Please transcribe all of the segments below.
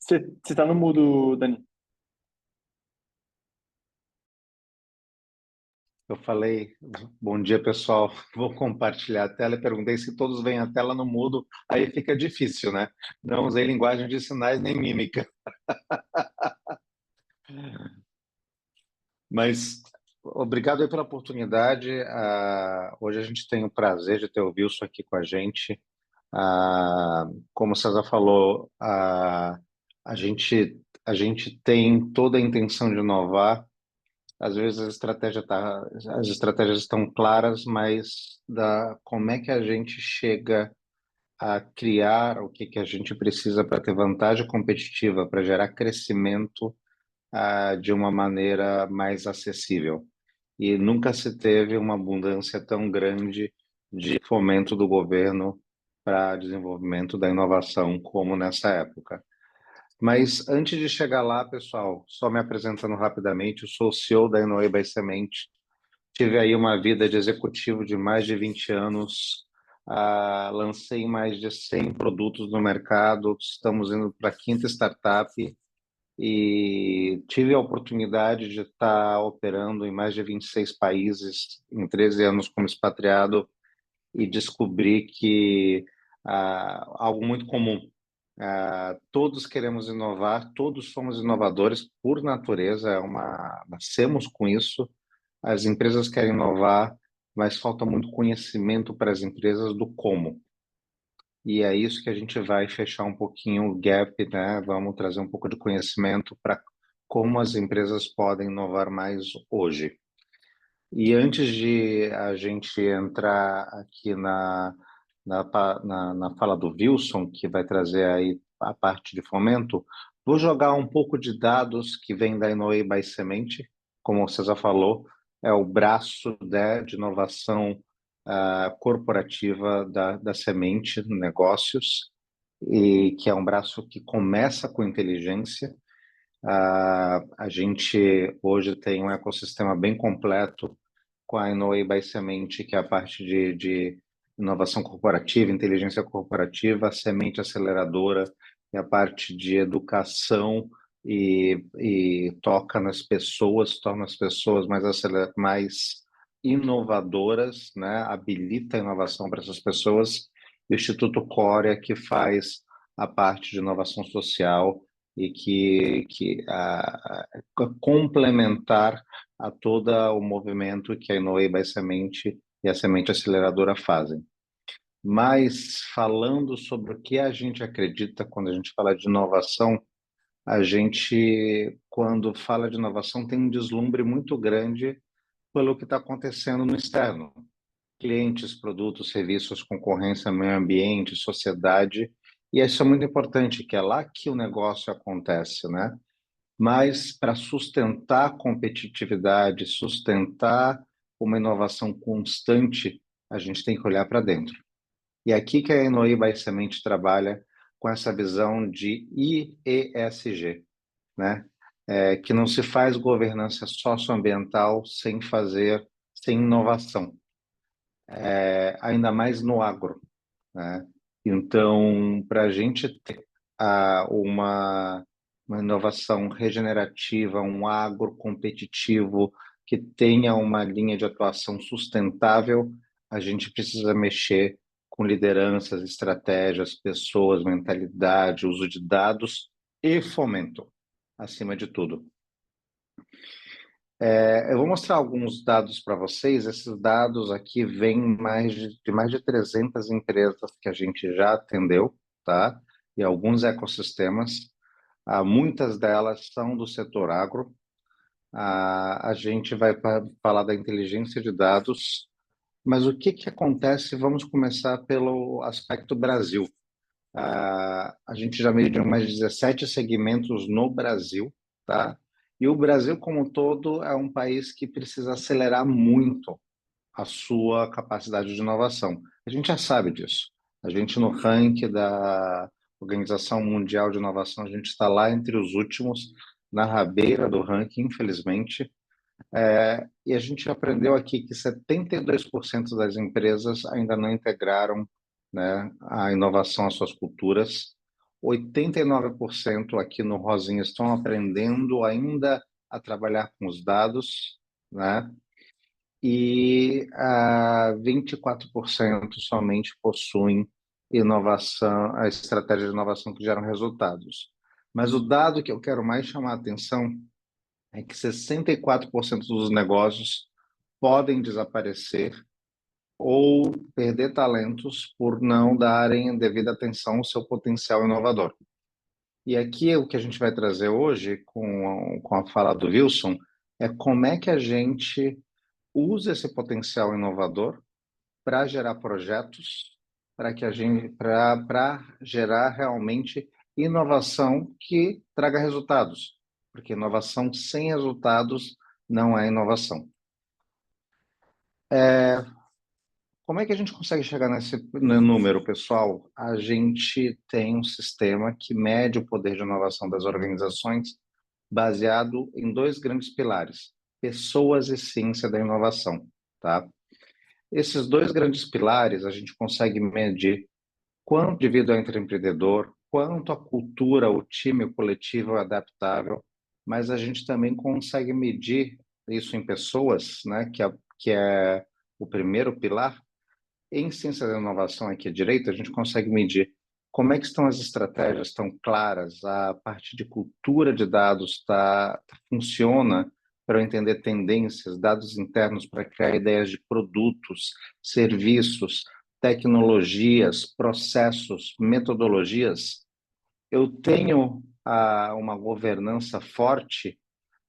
Você tá no mudo, Dani. Eu falei, bom dia pessoal, vou compartilhar a tela e perguntei se todos veem a tela no mudo, aí fica difícil, né? Não usei linguagem de sinais nem mímica, mas obrigado aí pela oportunidade. Hoje a gente tem o prazer de ter o Wilson aqui com a gente. Como o César falou, a gente tem toda a intenção de inovar. Às vezes as estratégias estão claras, mas como é que a gente chega a criar o que a gente precisa para ter vantagem competitiva, para gerar crescimento, de uma maneira mais acessível. E nunca se teve uma abundância tão grande de fomento do governo para desenvolvimento da inovação como nessa época. Mas antes de chegar lá, pessoal, só me apresentando rapidamente, eu sou o CEO da Inoue by Semente. Tive aí uma vida de executivo de mais de 20 anos, lancei mais de 100 produtos no mercado, estamos indo para a quinta startup e tive a oportunidade de estar operando em mais de 26 países, em 13 anos como expatriado, e descobri que algo muito comum. Todos queremos inovar, todos somos inovadores por natureza, nascemos com isso. As empresas querem inovar, mas falta muito conhecimento para as empresas do como. E é isso que a gente vai fechar um pouquinho o gap, né? Vamos trazer um pouco de conhecimento para como as empresas podem inovar mais hoje. E antes de a gente entrar aqui na fala do Wilson, que vai trazer aí a parte de fomento, vou jogar um pouco de dados que vem da Inoue by Semente, como o César falou, é o braço, né, de inovação corporativa da Semente Negócios, e que é um braço que começa com inteligência. A gente hoje tem um ecossistema bem completo com a Inoue by Semente, que é a parte de inovação corporativa, inteligência corporativa, a Semente Aceleradora, que é a parte de educação e toca nas pessoas, torna as pessoas mais inovadoras, né? Habilita a inovação para essas pessoas. E o Instituto Corea, que faz a parte de inovação social e complementar a todo o movimento que a Inoue by Semente e a Semente Aceleradora fazem. Mas falando sobre o que a gente acredita quando a gente fala de inovação, a gente, quando fala de inovação, tem um deslumbre muito grande pelo que está acontecendo no externo. Clientes, produtos, serviços, concorrência, meio ambiente, sociedade, e isso é muito importante, que é lá que o negócio acontece, né? Mas para sustentar a competitividade, sustentar uma inovação constante, a gente tem que olhar para dentro. E é aqui que a Inoue by Semente trabalha com essa visão de IESG, né? Que não se faz governança socioambiental sem inovação, ainda mais no agro, né? Então, para a gente ter uma inovação regenerativa, um agro competitivo que tenha uma linha de atuação sustentável, a gente precisa mexer com lideranças, estratégias, pessoas, mentalidade, uso de dados e fomento, acima de tudo. Eu vou mostrar alguns dados para vocês. Esses dados aqui vêm de mais de 300 empresas que a gente já atendeu, tá? E alguns ecossistemas. Muitas delas são do setor agro. A gente vai falar da inteligência de dados, mas o que que acontece? Vamos começar pelo aspecto Brasil. A gente já mediu mais de 17 segmentos no Brasil, tá? E o Brasil, como um todo, é um país que precisa acelerar muito a sua capacidade de inovação. A gente já sabe disso. A gente, no ranking da Organização Mundial de Inovação, a gente está lá entre os últimos, na rabeira do ranking, infelizmente. E a gente aprendeu aqui que 72% das empresas ainda não integraram, né, a inovação às suas culturas. 89% aqui no Rosinha estão aprendendo ainda a trabalhar com os dados, né? E 24% somente possuem inovação, a estratégia de inovação que geram resultados. Mas o dado que eu quero mais chamar a atenção é que 64% dos negócios podem desaparecer ou perder talentos por não darem devida atenção ao seu potencial inovador. E aqui o que a gente vai trazer hoje com a fala do Wilson é como é que a gente usa esse potencial inovador para gerar projetos, para que a gente para gerar realmente inovação que traga resultados, porque inovação sem resultados não é inovação. Como é que a gente consegue chegar nesse número, pessoal? A gente tem um sistema que mede o poder de inovação das organizações baseado em dois grandes pilares: pessoas e ciência da inovação, tá? Esses dois grandes pilares a gente consegue medir quanto o indivíduo é intraempreendedor, quanto a cultura, o time, o coletivo é adaptável, mas a gente também consegue medir isso em pessoas, né, que é o primeiro pilar. Em ciência da inovação aqui à direita, a gente consegue medir como é que estão as estratégias, estão claras, a parte de cultura de dados funciona para eu entender tendências, dados internos para criar ideias de produtos, serviços, tecnologias, processos, metodologias. Eu tenho uma governança forte,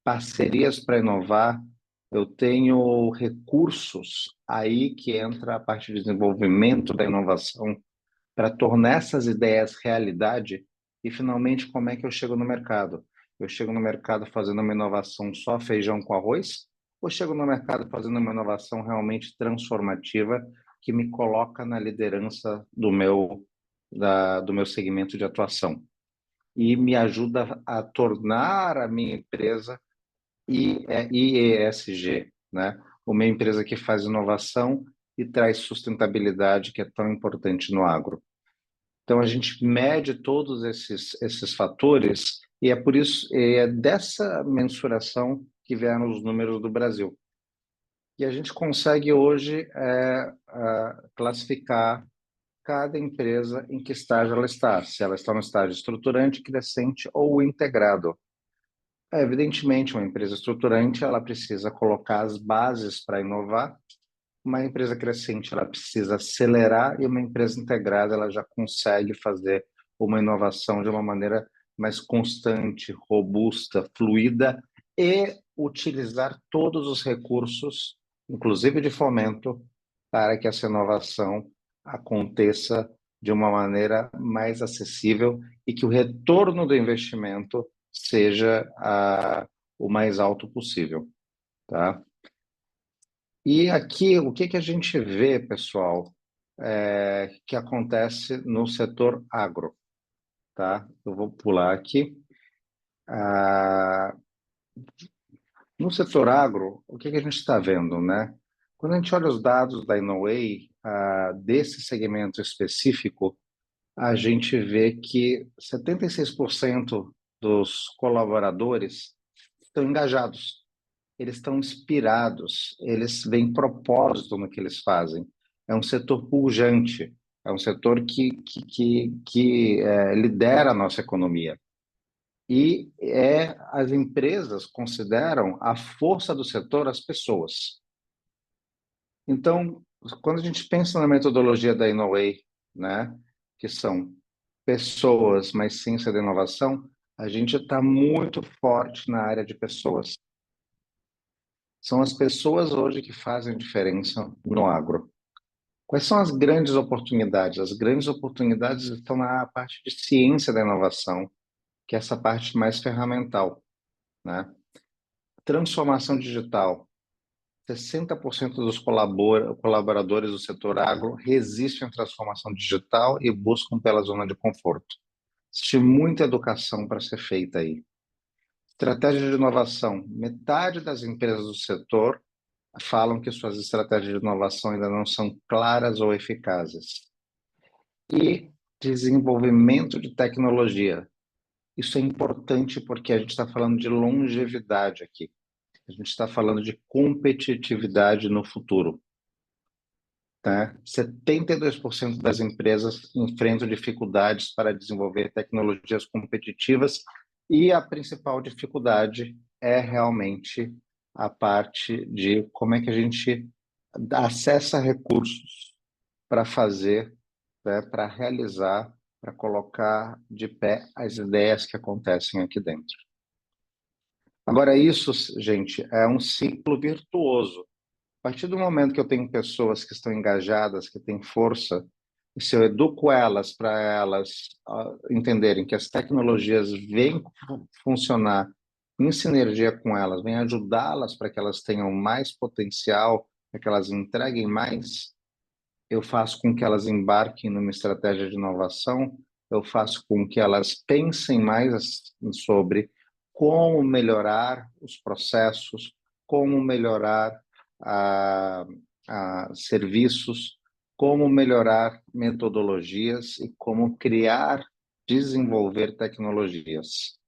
parcerias para inovar, eu tenho recursos aí que entra a parte de desenvolvimento da inovação para tornar essas ideias realidade e finalmente como é que eu chego no mercado? Eu chego no mercado fazendo uma inovação só feijão com arroz ou chego no mercado fazendo uma inovação realmente transformativa que me coloca na liderança do meu segmento de atuação e me ajuda a tornar a minha empresa IESG, né? Uma empresa que faz inovação e traz sustentabilidade, que é tão importante no agro. Então, a gente mede todos esses fatores e é por isso, é dessa mensuração que vieram os números do Brasil. E a gente consegue hoje classificar cada empresa em que estágio ela está, se ela está no estágio estruturante, crescente ou integrado. Evidentemente, uma empresa estruturante, ela precisa colocar as bases para inovar. Uma empresa crescente, ela precisa acelerar e uma empresa integrada, ela já consegue fazer uma inovação de uma maneira mais constante, robusta, fluida e utilizar todos os recursos, inclusive de fomento, para que essa inovação aconteça de uma maneira mais acessível e que o retorno do investimento seja o mais alto possível, tá? E aqui, o que que a gente vê, pessoal, que acontece no setor agro, tá? Eu vou pular aqui. Ah, no setor agro, o que que a gente está vendo, né? Quando a gente olha os dados da Inoway, desse segmento específico, a gente vê que 76% dos colaboradores estão engajados, eles estão inspirados, eles veem propósito no que eles fazem. É um setor pujante, é um setor que lidera a nossa economia. E as empresas consideram a força do setor as pessoas. Então, quando a gente pensa na metodologia da Inoway, né, que são pessoas, mais ciência da inovação, a gente está muito forte na área de pessoas. São as pessoas hoje que fazem diferença no agro. Quais são as grandes oportunidades? As grandes oportunidades estão na parte de ciência da inovação, que é essa parte mais ferramental, né? Transformação digital. 60% dos colaboradores do setor agro resistem à transformação digital e buscam pela zona de conforto. Existe muita educação para ser feita aí. Estratégia de inovação. Metade das empresas do setor falam que suas estratégias de inovação ainda não são claras ou eficazes. E desenvolvimento de tecnologia. Isso é importante porque a gente está falando de longevidade aqui. A gente está falando de competitividade no futuro, tá? 72% das empresas enfrentam dificuldades para desenvolver tecnologias competitivas e a principal dificuldade é realmente a parte de como é que a gente acessa recursos para fazer, né, para realizar, para colocar de pé as ideias que acontecem aqui dentro. Agora, isso, gente, é um ciclo virtuoso. A partir do momento que eu tenho pessoas que estão engajadas, que têm força, e se eu educo elas para elas entenderem que as tecnologias vêm funcionar em sinergia com elas, vêm ajudá-las para que elas tenham mais potencial, para que elas entreguem mais, eu faço com que elas embarquem numa estratégia de inovação, eu faço com que elas pensem mais sobre como melhorar os processos, como melhorar a, serviços, como melhorar metodologias e como criar, desenvolver tecnologias.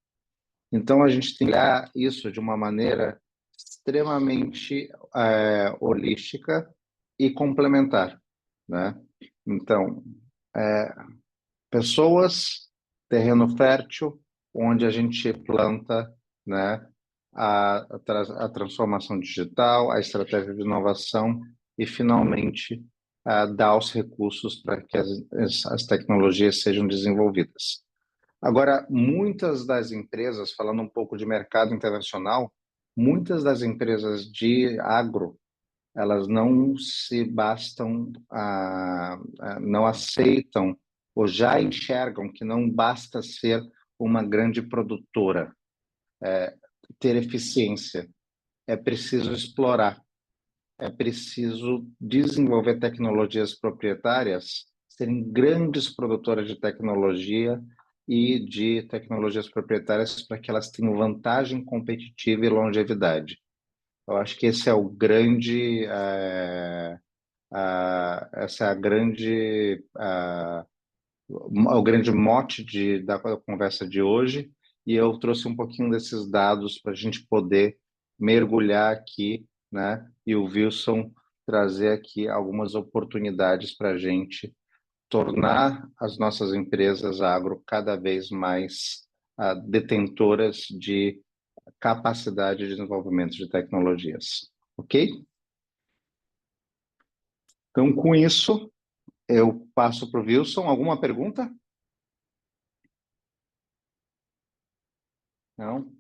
Então, a gente tem que olhar isso de uma maneira extremamente holística e complementar, né? Então, é, pessoas, terreno fértil, onde a gente planta, né, a transformação digital, a estratégia de inovação e, finalmente, dar os recursos para que as tecnologias sejam desenvolvidas. Agora, muitas das empresas, falando um pouco de mercado internacional, muitas das empresas de agro, elas não se bastam, não aceitam ou já enxergam que não basta ser uma grande produtora, ter eficiência. É preciso explorar, é preciso desenvolver tecnologias proprietárias, serem grandes produtoras de tecnologia e de tecnologias proprietárias para que elas tenham vantagem competitiva e longevidade. Eu acho que esse é o grande, essa é a grande, o grande mote da conversa de hoje, e eu trouxe um pouquinho desses dados para a gente poder mergulhar aqui, né? E o Wilson trazer aqui algumas oportunidades para a gente tornar as nossas empresas agro cada vez mais detentoras de capacidade de desenvolvimento de tecnologias. Ok? Então, com isso, eu passo para o Wilson. Alguma pergunta? Não?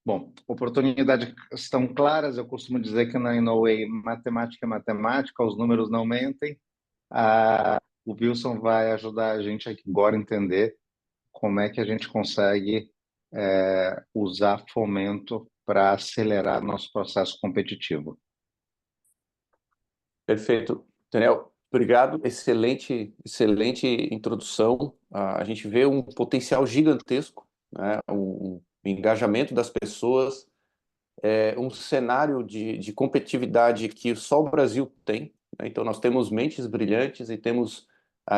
Bom, oportunidades estão claras. Eu costumo dizer que na Inoway matemática é matemática, os números não mentem. O Wilson vai ajudar a gente aqui agora a entender como é que a gente consegue usar fomento para acelerar nosso processo competitivo. Perfeito. Daniel, obrigado. Excelente, excelente introdução. A gente vê um potencial gigantesco, né? Um engajamento das pessoas, um cenário de competitividade que só o Brasil tem, né? Então, nós temos mentes brilhantes e temos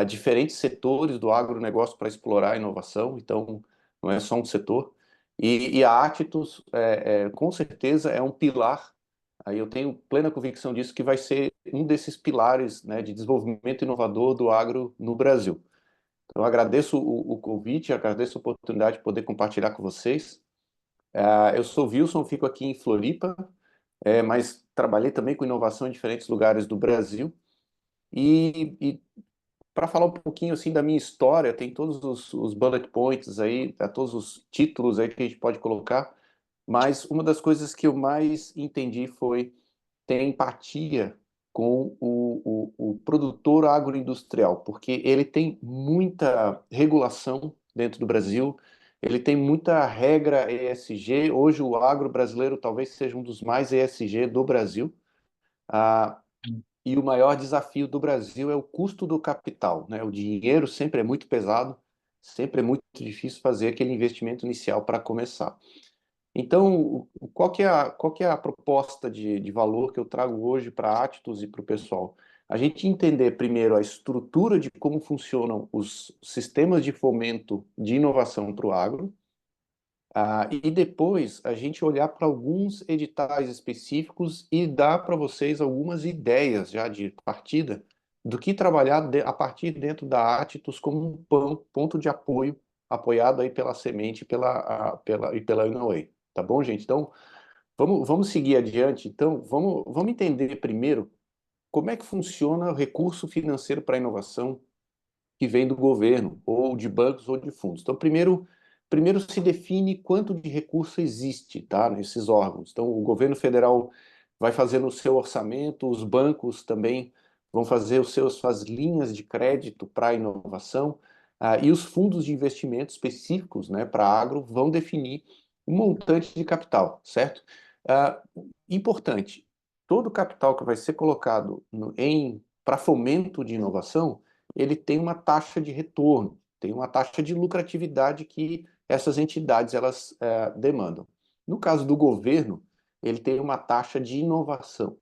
diferentes setores do agronegócio para explorar a inovação, então não é só um setor. E a Actus, com certeza, é um pilar. Aí eu tenho plena convicção disso, que vai ser um desses pilares, né, de desenvolvimento inovador do agro no Brasil. Então, eu agradeço o convite, agradeço a oportunidade de poder compartilhar com vocês. Eu sou Wilson, fico aqui em Floripa, mas trabalhei também com inovação em diferentes lugares do Brasil. E para falar um pouquinho assim da minha história, tem todos os bullet points aí, todos os títulos aí que a gente pode colocar, mas uma das coisas que eu mais entendi foi ter empatia com o produtor agroindustrial, porque ele tem muita regulação dentro do Brasil, ele tem muita regra ESG. Hoje o agro brasileiro talvez seja um dos mais ESG do Brasil. Ah, e o maior desafio do Brasil é o custo do capital, né? O dinheiro sempre é muito pesado, sempre é muito difícil fazer aquele investimento inicial para começar. Então, qual que é a proposta de valor que eu trago hoje para a Actus e para o pessoal? a gente entender primeiro a estrutura de como funcionam os sistemas de fomento de inovação para o agro, e depois a gente olhar para alguns editais específicos e dar para vocês algumas ideias já de partida do que trabalhar a partir dentro da Attus como um ponto de apoio, apoiado aí pela Semente e pela Inoway. Tá bom, gente? Então, vamos seguir adiante. Então, vamos entender primeiro como é que funciona o recurso financeiro para a inovação que vem do governo, ou de bancos, ou de fundos. Então, primeiro se define quanto de recurso existe, tá, nesses órgãos. Então, o governo federal vai fazer o seu orçamento, os bancos também vão fazer suas linhas de crédito para a inovação, e os fundos de investimento específicos, né, para agro vão definir um montante de capital, certo? Importante, todo capital que vai ser colocado para fomento de inovação, ele tem uma taxa de retorno, tem uma taxa de lucratividade que essas entidades elas demandam. No caso do governo, ele tem uma taxa de inovação.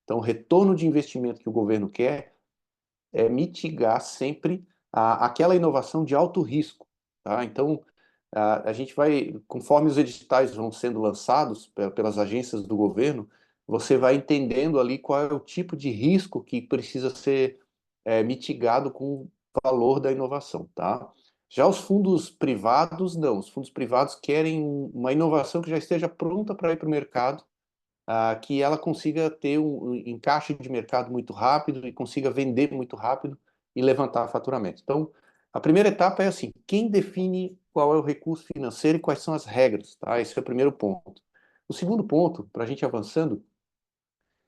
Então, o retorno de investimento que o governo quer é mitigar sempre aquela inovação de alto risco. Tá? Então, a gente vai, conforme os editais vão sendo lançados pelas agências do governo, você vai entendendo ali qual é o tipo de risco que precisa ser mitigado com o valor da inovação, tá? Já os fundos privados, não. Os fundos privados querem uma inovação que já esteja pronta para ir para o mercado, que ela consiga ter um encaixe de mercado muito rápido e consiga vender muito rápido e levantar faturamento. Então, a primeira etapa é assim, quem define qual é o recurso financeiro e quais são as regras, tá? Esse é o primeiro ponto. O segundo ponto, para a gente avançando,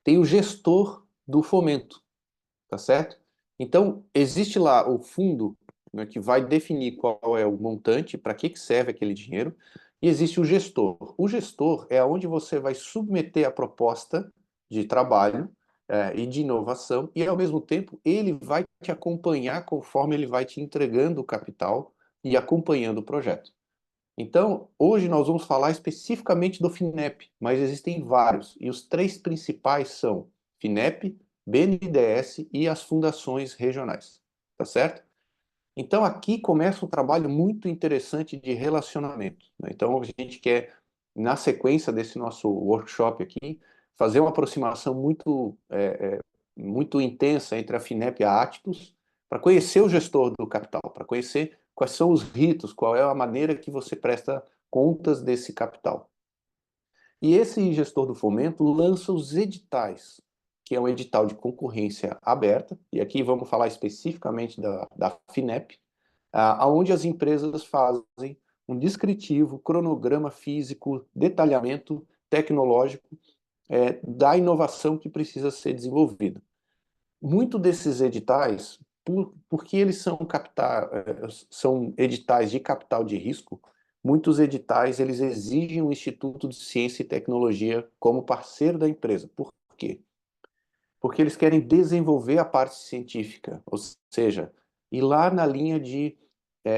tem o gestor do fomento, tá certo? Então, existe lá o fundo, né, que vai definir qual é o montante, para que serve aquele dinheiro, e existe o gestor. O gestor é onde você vai submeter a proposta de trabalho e de inovação, e ao mesmo tempo ele vai te acompanhar conforme ele vai te entregando o capital e acompanhando o projeto. Então, hoje nós vamos falar especificamente do FINEP, mas existem vários, e os três principais são FINEP, BNDES e as fundações regionais, tá certo? Então, aqui começa um trabalho muito interessante de relacionamento, né? Então, a gente quer, na sequência desse nosso workshop aqui, fazer uma aproximação muito intensa entre a FINEP e a Attus, para conhecer o gestor do capital, para conhecer quais são os ritos, qual é a maneira que você presta contas desse capital. E esse gestor do fomento lança os editais, que é um edital de concorrência aberta, e aqui vamos falar especificamente da FINEP, onde as empresas fazem um descritivo, cronograma físico, detalhamento tecnológico da inovação que precisa ser desenvolvida. Muito desses editais, porque eles são editais de capital de risco, muitos editais eles exigem o Instituto de Ciência e Tecnologia como parceiro da empresa. Por quê? Porque eles querem desenvolver a parte científica, ou seja, ir lá na linha de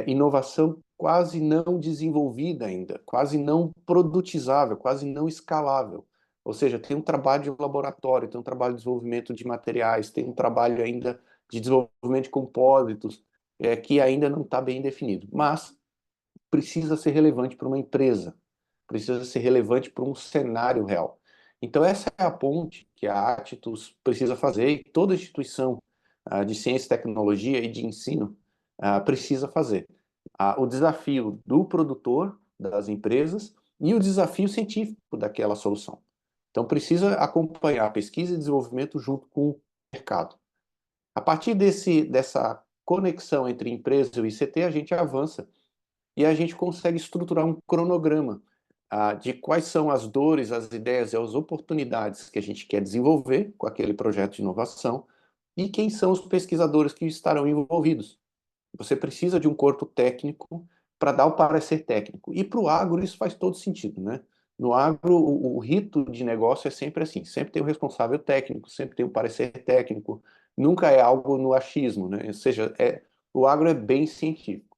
inovação quase não desenvolvida ainda, quase não produtizável, quase não escalável. Ou seja, tem um trabalho de laboratório, tem um trabalho de desenvolvimento de materiais, tem um trabalho ainda de desenvolvimento de compósitos, que ainda não está bem definido. Mas precisa ser relevante para uma empresa, precisa ser relevante para um cenário real. Então, essa é a ponte que a Attus precisa fazer e toda instituição de ciência e tecnologia e de ensino precisa fazer. O desafio do produtor, das empresas, e o desafio científico daquela solução. Então, precisa acompanhar a pesquisa e desenvolvimento junto com o mercado. A partir dessa conexão entre empresa e o ICT, a gente avança e a gente consegue estruturar um cronograma de quais são as dores, as ideias e as oportunidades que a gente quer desenvolver com aquele projeto de inovação e quem são os pesquisadores que estarão envolvidos. Você precisa de um corpo técnico para dar o parecer técnico. E para o agro isso faz todo sentido, né? No agro, o rito de negócio é sempre assim, sempre tem o responsável técnico, sempre tem o parecer técnico, nunca é algo no achismo, né? Ou seja, o agro é bem científico.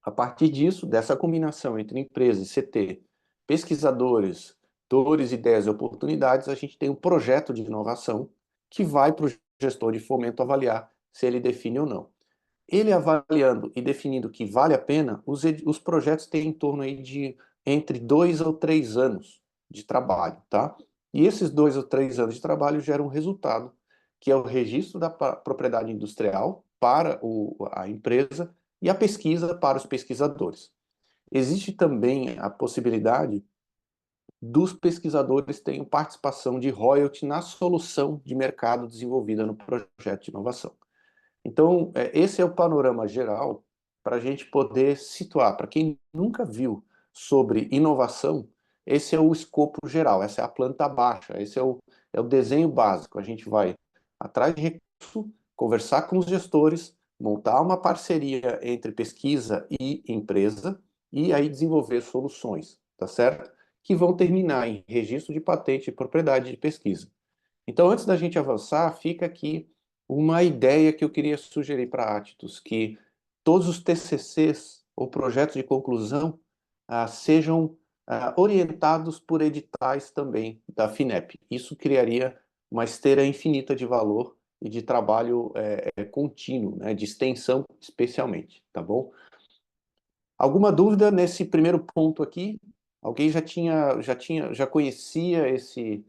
A partir disso, dessa combinação entre empresa e CT, pesquisadores, dores, ideias e oportunidades, a gente tem um projeto de inovação que vai para o gestor de fomento avaliar se ele define ou não. Ele avaliando e definindo que vale a pena, os projetos têm em torno aí de entre 2 ou 3 anos de trabalho, tá? E esses 2 ou 3 anos de trabalho geram um resultado, que é o registro da propriedade industrial para a empresa e a pesquisa para os pesquisadores. Existe também a possibilidade dos pesquisadores terem participação de royalty na solução de mercado desenvolvida no projeto de inovação. Então, esse é o panorama geral para a gente poder situar. Para quem nunca viu sobre inovação, esse é o escopo geral, essa é a planta baixa, esse é o desenho básico. A gente vai atrás de recurso, conversar com os gestores, montar uma parceria entre pesquisa e empresa e aí desenvolver soluções, tá certo? Que vão terminar em registro de patente e propriedade de pesquisa. Então, antes da gente avançar, fica aqui uma ideia que eu queria sugerir para a Attus, que todos os TCCs ou projetos de conclusão sejam orientados por editais também da FINEP. Isso criaria uma esteira infinita de valor e de trabalho contínuo, né, de extensão especialmente, tá bom? Alguma dúvida nesse primeiro ponto aqui? Alguém já conhecia esse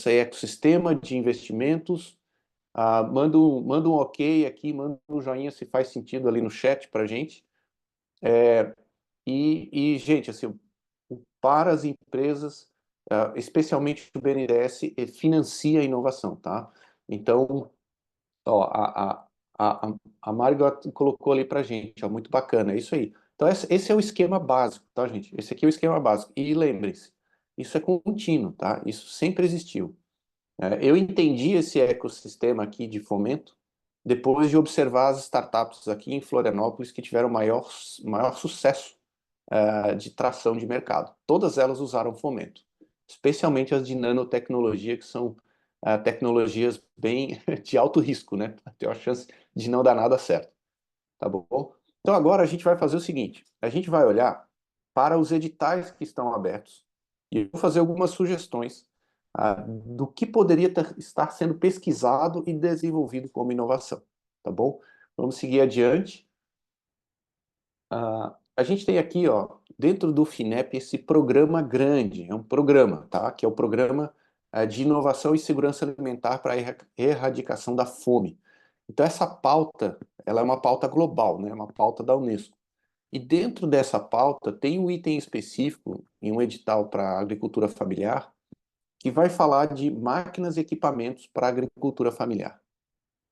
ecossistema de investimentos? Manda um ok aqui, manda um joinha se faz sentido ali no chat para a gente. Gente, assim, para as empresas, especialmente o BNDES, financia a inovação, tá? Então, ó, a Margot colocou ali para a gente, ó, muito bacana, é isso aí. Então, esse é o esquema básico, tá, gente? Esse aqui é o esquema básico. E lembrem-se, isso é contínuo, tá? Isso sempre existiu. Eu entendi esse ecossistema aqui de fomento depois de observar as startups aqui em Florianópolis que tiveram maior sucesso de tração de mercado. Todas elas usaram fomento, especialmente as de nanotecnologia, que são tecnologias bem de alto risco, né? Tem uma chance de não dar nada certo, tá bom? Então agora a gente vai fazer o seguinte, a gente vai olhar para os editais que estão abertos e eu vou fazer algumas sugestões do que poderia estar sendo pesquisado e desenvolvido como inovação, tá bom? Vamos seguir adiante. A gente tem aqui, ó, dentro do FINEP, esse programa grande, é um programa, tá? Que é o Programa de Inovação e Segurança Alimentar para a Erradicação da Fome. Então, essa pauta, ela é uma pauta global, né? Uma pauta da Unesco. E dentro dessa pauta tem um item específico em um edital para a agricultura familiar que vai falar de máquinas e equipamentos para a agricultura familiar.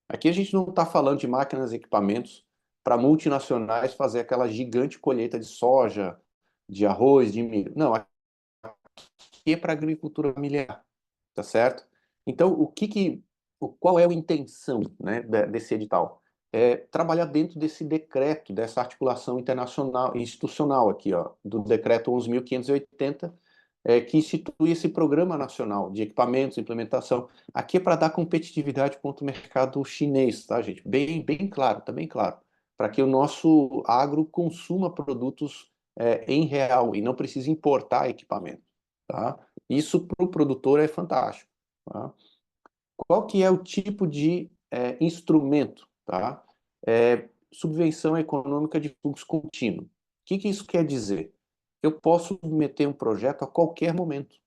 Aqui a gente não está falando de máquinas e equipamentos para multinacionais fazer aquela gigante colheita de soja, de arroz, de milho. Não, aqui é para a agricultura familiar, tá certo? Então, qual é a intenção, né, desse edital? É trabalhar dentro desse decreto, dessa articulação internacional, institucional aqui, ó, do decreto 11.580, que institui esse Programa Nacional de Equipamentos, Implementação. Aqui é para dar competitividade contra o mercado chinês, tá, gente? Bem claro, tá bem claro. Para que o nosso agro consuma produtos em real e não precise importar equipamento, tá? Isso para o produtor é fantástico, tá? Qual que é o tipo de instrumento, tá? Subvenção econômica de fluxo contínuo. O que isso quer dizer? Eu posso meter um projeto a qualquer momento.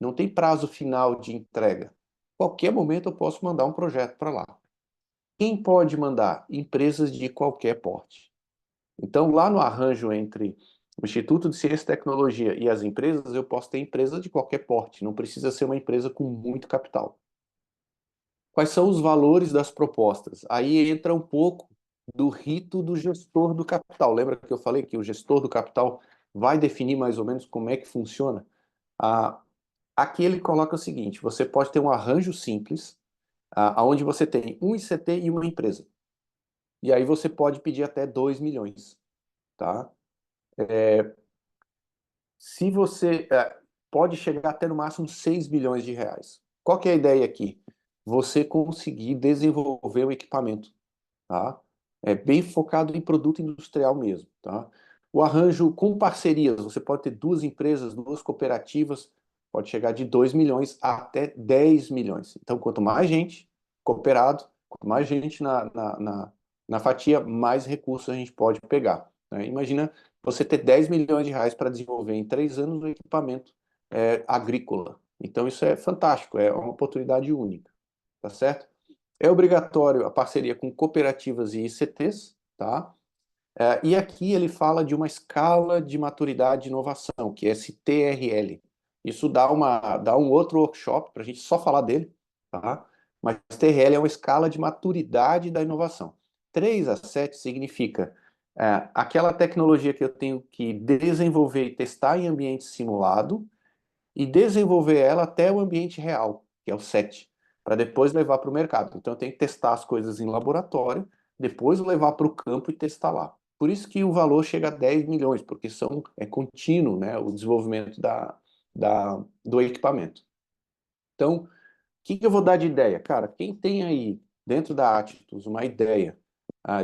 Não tem prazo final de entrega. Qualquer momento eu posso mandar um projeto para lá. Quem pode mandar? Empresas de qualquer porte. Então, lá no arranjo entre o Instituto de Ciência e Tecnologia e as empresas, eu posso ter empresas de qualquer porte. Não precisa ser uma empresa com muito capital. Quais são os valores das propostas? Aí entra um pouco do rito do gestor do capital. Lembra que eu falei que o gestor do capital vai definir mais ou menos como é que funciona? Aqui ele coloca o seguinte, você pode ter um arranjo simples, onde você tem um ICT e uma empresa. E aí você pode pedir até 2 milhões. Tá? Se você pode chegar até no máximo 6 bilhões de reais. Qual que é a ideia aqui? Você conseguir desenvolver o equipamento, tá? É bem focado em produto industrial mesmo, tá? O arranjo com parcerias, você pode ter 2 empresas, 2 cooperativas, pode chegar de 2 milhões até 10 milhões. Então, quanto mais gente cooperado, Com mais gente na fatia, mais recursos a gente pode pegar, né? Imagina você ter 10 milhões de reais para desenvolver em 3 anos um equipamento agrícola. Então isso é fantástico, é uma oportunidade única, tá certo? É obrigatório a parceria com cooperativas e ICTs, tá? E aqui ele fala de uma escala de maturidade de inovação, que é esse TRL. Isso dá um outro workshop para a gente só falar dele, tá? Mas TRL é uma escala de maturidade da inovação. 3 a 7 significa aquela tecnologia que eu tenho que desenvolver e testar em ambiente simulado e desenvolver ela até o ambiente real, que é o 7, para depois levar para o mercado. Então eu tenho que testar as coisas em laboratório, depois levar para o campo e testar lá. Por isso que o valor chega a 10 milhões, porque é contínuo, né, o desenvolvimento do equipamento. Então, o que eu vou dar de ideia? Cara, quem tem aí dentro da Attitus uma ideia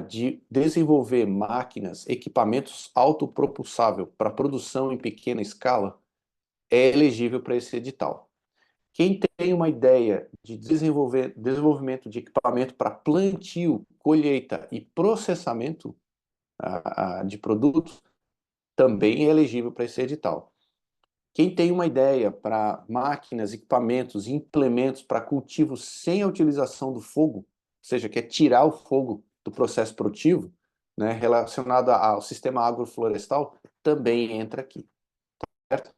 de desenvolver máquinas, equipamentos autopropulsável para produção em pequena escala, é elegível para esse edital. Quem tem uma ideia de desenvolvimento de equipamento para plantio, colheita e processamento de produtos, também é elegível para esse edital. Quem tem uma ideia para máquinas, equipamentos e implementos para cultivo sem a utilização do fogo, ou seja, quer tirar o fogo do processo produtivo, né, relacionado ao sistema agroflorestal, também entra aqui, certo?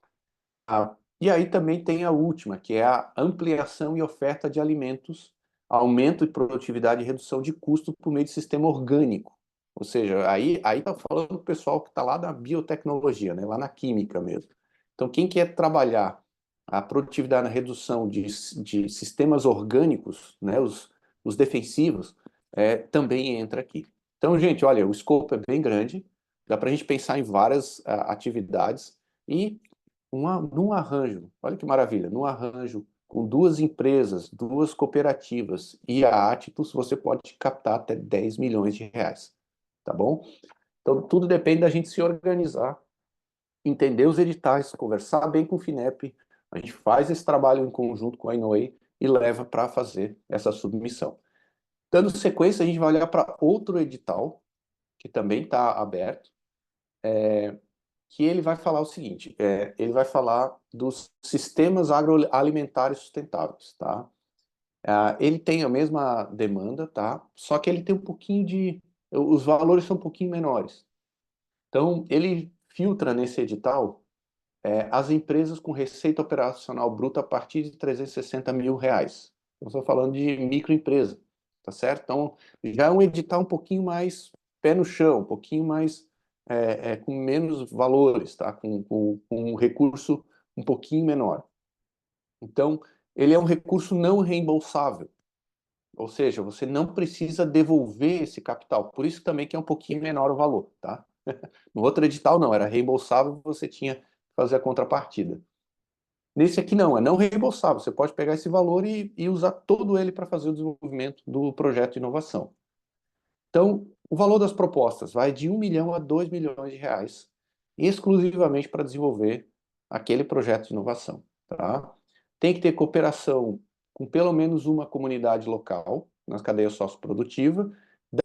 E aí também tem a última, que é a ampliação e oferta de alimentos, aumento de produtividade e redução de custo por meio de sistema orgânico. Ou seja, aí está falando o pessoal que está lá na biotecnologia, né, lá na química mesmo. Então, quem quer trabalhar a produtividade na redução de sistemas orgânicos, né, os defensivos, também entra aqui. Então, gente, olha, o escopo é bem grande, dá para a gente pensar em várias atividades e num arranjo, olha que maravilha, num arranjo com 2 empresas, 2 cooperativas e a Attitus, você pode captar até 10 milhões de reais, tá bom? Então, tudo depende da gente se organizar, entender os editais, conversar bem com o FINEP, a gente faz esse trabalho em conjunto com a Inouei e leva para fazer essa submissão. Dando sequência, a gente vai olhar para outro edital, que também está aberto, que ele vai falar o seguinte, ele vai falar dos sistemas agroalimentares sustentáveis, tá? Ele tem a mesma demanda, tá? Só que ele tem um pouquinho os valores são um pouquinho menores. Então, ele filtra nesse edital as empresas com receita operacional bruta a partir de 360 mil reais. Nós estamos falando de microempresa, tá certo? Então, já é um edital um pouquinho mais pé no chão, um pouquinho mais com menos valores, tá? Com um recurso um pouquinho menor. Então, ele é um recurso não reembolsável, ou seja, você não precisa devolver esse capital, por isso também que é um pouquinho menor o valor, tá? No outro edital não, era reembolsável, você tinha que fazer a contrapartida. Nesse aqui não, é não reembolsável, você pode pegar esse valor e usar todo ele para fazer o desenvolvimento do projeto de inovação. Então, o valor das propostas vai de 1 milhão a 2 milhões de reais, exclusivamente para desenvolver aquele projeto de inovação, tá? Tem que ter cooperação com pelo menos uma comunidade local, na cadeia socioprodutiva,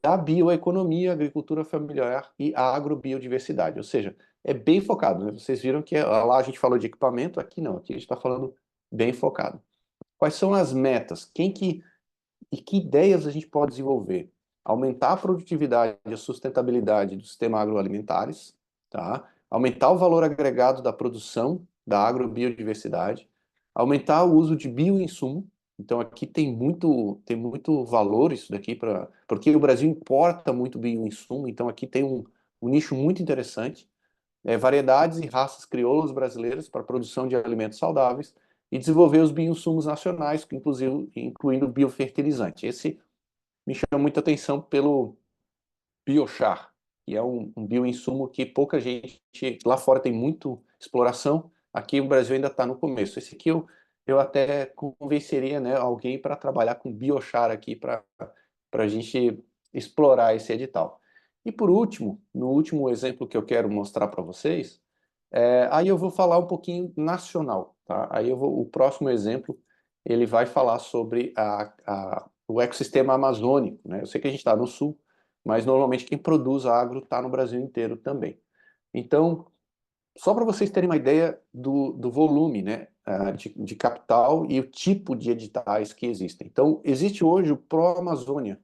da bioeconomia, agricultura familiar e agrobiodiversidade, ou seja, é bem focado, né? Vocês viram que lá a gente falou de equipamento, aqui não, aqui a gente está falando bem focado. Quais são as metas? E que ideias a gente pode desenvolver? Aumentar a produtividade e a sustentabilidade do sistema agroalimentares, tá? Aumentar o valor agregado da produção da agrobiodiversidade, aumentar o uso de bioinsumo. Então aqui tem muito valor isso daqui porque o Brasil importa muito bioinsumo, então aqui tem um nicho muito interessante. Variedades e raças crioulas brasileiras para a produção de alimentos saudáveis e desenvolver os bioinsumos nacionais, incluindo biofertilizante. Esse me chama muita atenção pelo biochar, que é um bioinsumo que pouca gente, lá fora tem muito exploração, aqui o Brasil ainda está no começo. Esse aqui eu até convenceria, né, alguém para trabalhar com biochar aqui, para a gente explorar esse edital. E por último, no último exemplo que eu quero mostrar para vocês, aí eu vou falar um pouquinho nacional, tá? O próximo exemplo, ele vai falar sobre o ecossistema amazônico, né? Eu sei que a gente está no sul, mas normalmente quem produz agro está no Brasil inteiro também. Então, só para vocês terem uma ideia do volume, né, de capital e o tipo de editais que existem. Então, existe hoje o Pro-Amazônia,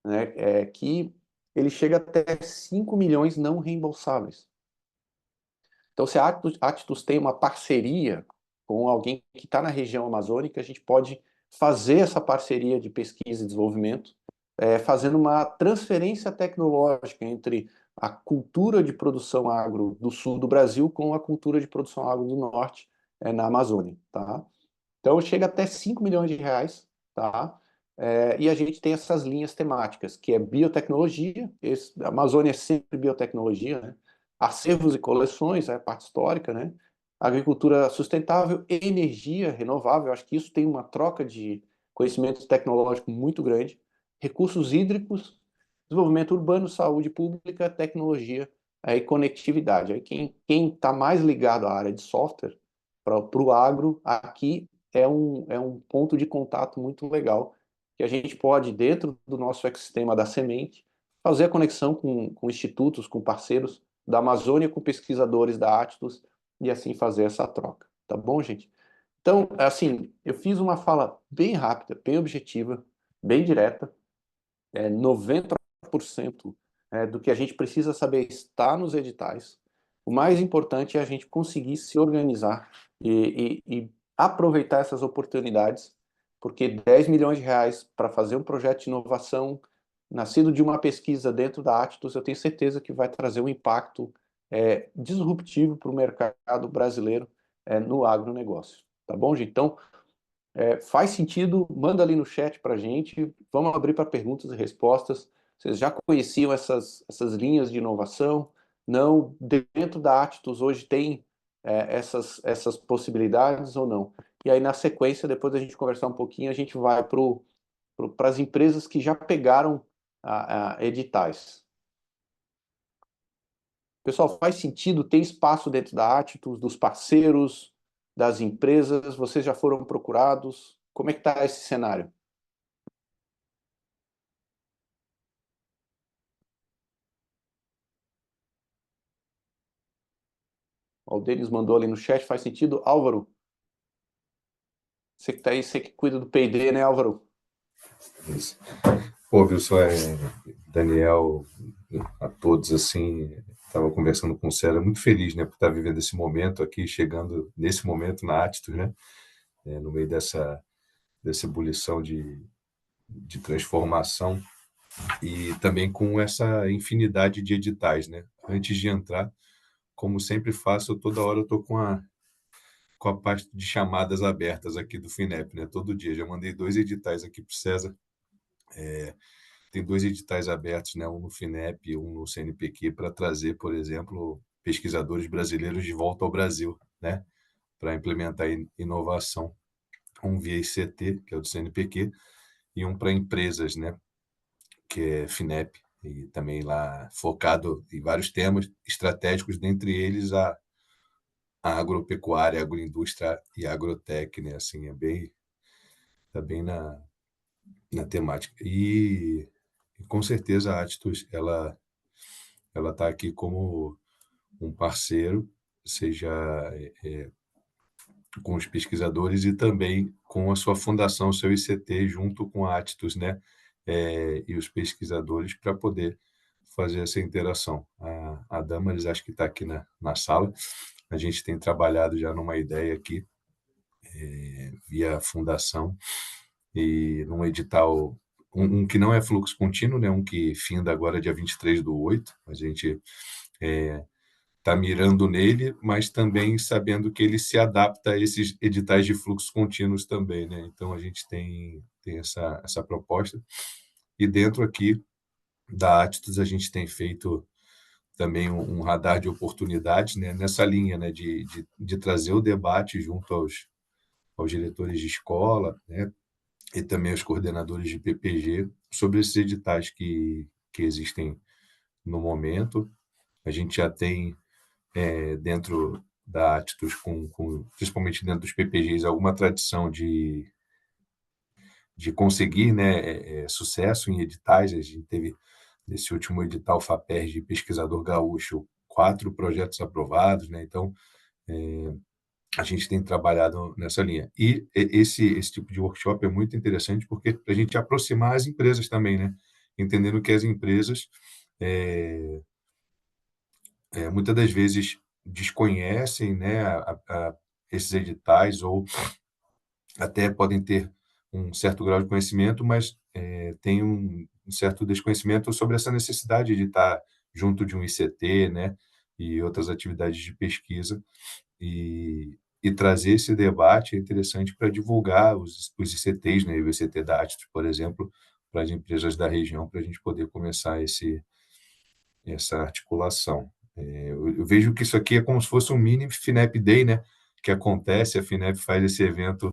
né, que ele chega até 5 milhões não reembolsáveis. Então, se a Actus tem uma parceria com alguém que está na região amazônica, a gente pode fazer essa parceria de pesquisa e desenvolvimento, fazendo uma transferência tecnológica entre a cultura de produção agro do sul do Brasil com a cultura de produção agro do norte, na Amazônia, tá? Então, chega até 5 milhões de reais, tá? E a gente tem essas linhas temáticas, que é biotecnologia, a Amazônia é sempre biotecnologia, né? Acervos e coleções, é a parte histórica, né? Agricultura sustentável, energia renovável, acho que isso tem uma troca de conhecimento tecnológico muito grande, recursos hídricos, desenvolvimento urbano, saúde pública, tecnologia, aí conectividade. Aí quem está mais ligado à área de software, para o agro, aqui é um ponto de contato muito legal, que a gente pode, dentro do nosso ecossistema da semente, fazer a conexão com institutos, com parceiros da Amazônia, com pesquisadores da Atlas, e assim fazer essa troca. Tá bom, gente? Então, assim, eu fiz uma fala bem rápida, bem objetiva, bem direta. 90% do que a gente precisa saber está nos editais. O mais importante é a gente conseguir se organizar e aproveitar essas oportunidades, porque 10 milhões de reais para fazer um projeto de inovação nascido de uma pesquisa dentro da Actus, eu tenho certeza que vai trazer um impacto disruptivo para o mercado brasileiro no agronegócio. Tá bom, gente? Então, faz sentido? Manda ali no chat para a gente. Vamos abrir para perguntas e respostas. Vocês já conheciam essas linhas de inovação? Não? Dentro da Actus hoje tem essas possibilidades ou não? E aí, na sequência, depois da gente conversar um pouquinho, a gente vai para as empresas que já pegaram editais. Pessoal, faz sentido? Tem espaço dentro da Actus, dos parceiros, das empresas? Vocês já foram procurados? Como é que está esse cenário? O Denis mandou ali no chat, faz sentido? Álvaro, você que está aí, você que cuida do P&D, né, Álvaro? Isso. Pô, Wilson, Daniel, a todos, assim, estava conversando com o Célio, muito feliz, né, por estar vivendo esse momento aqui, chegando nesse momento na Actus, né, no meio dessa ebulição de transformação e também com essa infinidade de editais, né. Antes de entrar, como sempre faço, toda hora eu estou com a parte de chamadas abertas aqui do FINEP, né, todo dia. Já mandei 2 editais aqui para o César. Tem 2 editais abertos, né, um no FINEP e um no CNPq, para trazer, por exemplo, pesquisadores brasileiros de volta ao Brasil, né, para implementar inovação. Um via ICT, que é o do CNPq, e um para empresas, né, que é FINEP, e também lá focado em vários temas estratégicos, dentre eles a agropecuária, a agroindústria e a agrotech, né, assim, tá bem na temática. E com certeza a Atlas, ela está aqui como um parceiro, seja com os pesquisadores e também com a sua fundação, o seu ICT, junto com a Atlas, né? E os pesquisadores para poder fazer essa interação. A Damaris, acho que está aqui na sala. A gente tem trabalhado já numa ideia aqui, via fundação, e num edital, um que não é fluxo contínuo, né? Um que finda agora dia 23/8, a gente está mirando nele, mas também sabendo que ele se adapta a esses editais de fluxos contínuos também, né? Então, a gente tem essa proposta. E dentro aqui da Atlas, a gente tem feito também um radar de oportunidades, né? Nessa linha, né? De trazer o debate junto aos diretores de escola, né? E também aos coordenadores de PPG sobre esses editais que existem no momento. A gente já tem dentro da Atlas, principalmente dentro dos PPGs, alguma tradição de conseguir, né, sucesso em editais. A gente teve, nesse último edital FAPERJ de pesquisador gaúcho, 4 projetos aprovados, né? Então, a gente tem trabalhado nessa linha. E esse tipo de workshop é muito interessante porque para a gente aproximar as empresas também, né? Entendendo que as empresas, é, muitas das vezes, desconhecem, né, esses editais ou até podem ter um certo grau de conhecimento, mas tem um certo desconhecimento sobre essa necessidade de estar junto de um ICT, né, e outras atividades de pesquisa, e trazer esse debate é interessante para divulgar os ICTs, né, e o ICT da Atistos, por exemplo, para as empresas da região, para a gente poder começar essa articulação. Eu vejo que isso aqui é como se fosse um mini FINEP Day, né, que acontece, a FINEP faz esse evento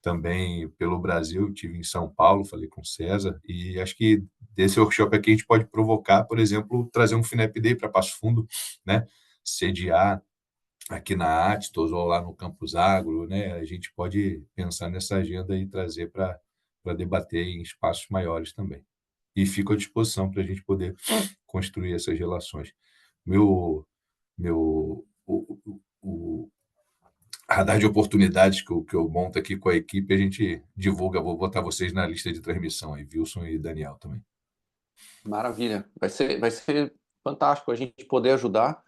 também pelo Brasil. Eu estive em São Paulo, falei com o César, e acho que desse workshop aqui a gente pode provocar, por exemplo, trazer um FINEP Day para Passo Fundo, né? Sediar aqui na Atistos ou lá no Campus Agro, né? A gente pode pensar nessa agenda e trazer para debater em espaços maiores também. E fico à disposição para a gente poder construir essas relações. Meu, meu, o radar de oportunidades que eu monto aqui com a equipe, a gente divulga. Vou botar vocês na lista de transmissão aí, Wilson e Daniel também. Maravilha. Vai ser fantástico a gente poder ajudar.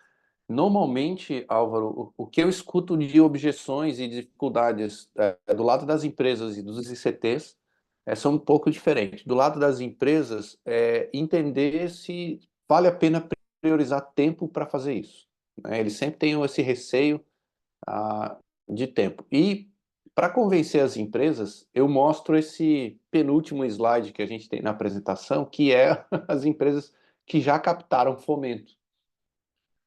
Normalmente, Álvaro, o que eu escuto de objeções e dificuldades do lado das empresas e dos ICTs são um pouco diferentes. Do lado das empresas, entender se vale a pena priorizar tempo para fazer isso, né? Eles sempre têm esse receio de tempo. E para convencer as empresas, eu mostro esse penúltimo slide que a gente tem na apresentação, que é as empresas que já captaram fomento.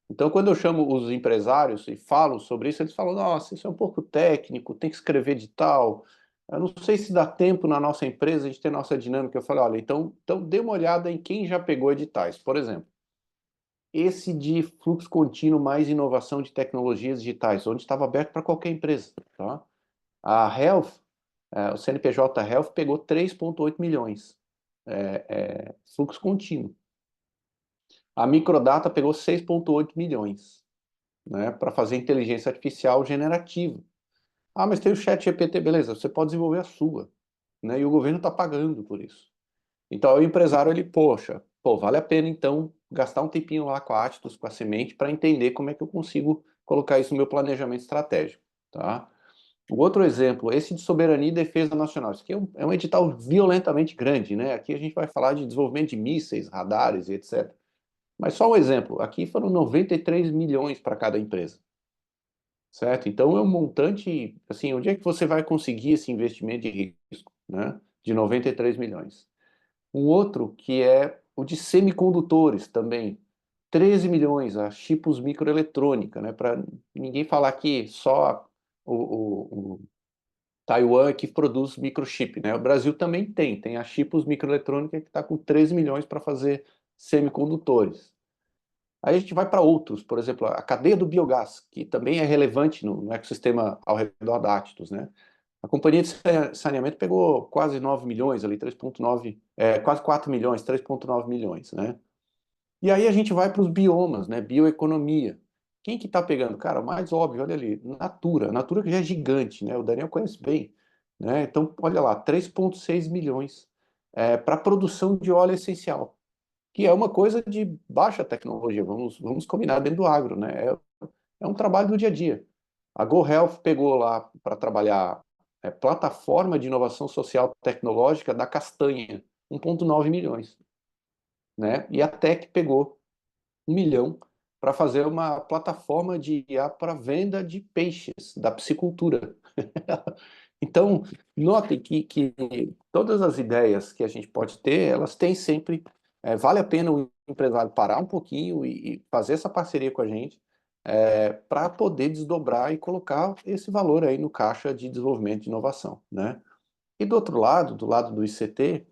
Então, quando eu chamo os empresários e falo sobre isso, eles falam: nossa, isso é um pouco técnico, tem que escrever de tal. Eu não sei se dá tempo na nossa empresa, a gente ter nossa dinâmica. Eu falei: olha, então dê uma olhada em quem já pegou editais. Por exemplo, esse de fluxo contínuo mais inovação de tecnologias digitais, onde estava aberto para qualquer empresa. Tá? A Health, o CNPJ Health pegou 3,8 milhões, fluxo contínuo. A Microdata pegou 6,8 milhões, né, para fazer inteligência artificial generativa. Ah, mas tem o chat GPT, beleza, você pode desenvolver a sua, né, e o governo está pagando por isso. Então, o empresário, ele, poxa, vale a pena, então, gastar um tempinho lá com a Atistos, com a Semente, para entender como é que eu consigo colocar isso no meu planejamento estratégico, tá? O outro exemplo, esse de soberania e defesa nacional. Isso aqui é um edital violentamente grande, né? Aqui a gente vai falar de desenvolvimento de mísseis, radares e etc. Mas só um exemplo, aqui foram 93 milhões para cada empresa, certo? Então é um montante, assim, onde é que você vai conseguir esse investimento de risco, né? De 93 milhões. Um outro que é o de semicondutores também, 13 milhões, a Chipos Microeletrônica, né? Para ninguém falar que só o Taiwan que produz microchip, né? O Brasil também tem a Chipos Microeletrônica que está com 13 milhões para fazer semicondutores. Aí a gente vai para outros, por exemplo, a cadeia do biogás, que também é relevante no ecossistema ao redor da Actus, né? A companhia de saneamento pegou quase 9 milhões ali, 3,9, quase 4 milhões, 3,9 milhões, né? E aí a gente vai para os biomas, né? Bioeconomia. Quem que está pegando? Cara, o mais óbvio, olha ali, Natura. Natura que já é gigante, né? O Daniel conhece bem, né? Então, olha lá, 3,6 milhões para produção de óleo essencial, que é uma coisa de baixa tecnologia, vamos combinar dentro do agro, né? É um trabalho do dia a dia. A GoHealth pegou lá para trabalhar plataforma de inovação social tecnológica da castanha, 1,9 milhões, né? E a Tech pegou 1 milhão para fazer uma plataforma de IA para venda de peixes, da piscicultura. Então, notem que todas as ideias que a gente pode ter, elas têm sempre. Vale a pena o empresário parar um pouquinho e fazer essa parceria com a gente para poder desdobrar e colocar esse valor aí no caixa de desenvolvimento de inovação, né? E do outro lado, do lado do ICT,